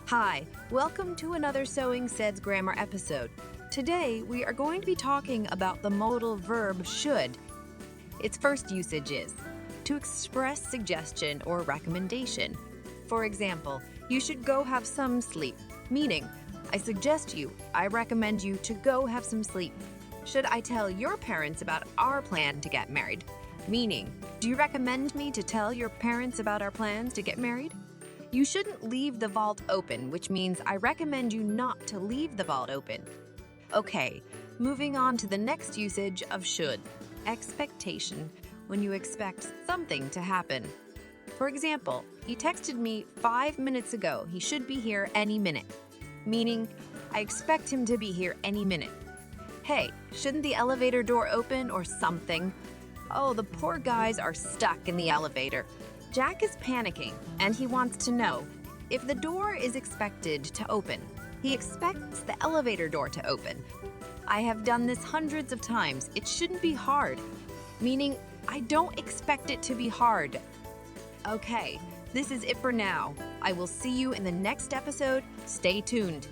Hi, welcome to another Sowing Seedz grammar episode. Today, we are going to be talking about the modal verb should. Its first usage is to express suggestion or recommendation. For example, you should go have some sleep, meaning, I suggest you, I recommend you to go have some sleep. Should I tell your parents about our plan to get married? Meaning, do you recommend me to tell your parents about our plans to get married? You shouldn't leave the vault open, which means I recommend you not to leave the vault open. Okay, moving on to the next usage of should. Expectation, when you expect something to happen. For example, he texted me 5 minutes ago. He should be here any minute. Meaning, I expect him to be here any minute. Hey, shouldn't the elevator door open or something? Oh, the poor guys are stuck in the elevator. Jack is panicking, and he wants to know if the door is expected to open. He expects the elevator door to open. I have done this hundreds of times. It shouldn't be hard. Meaning, I don't expect it to be hard. Okay, this is it for now. I will see you in the next episode. Stay tuned.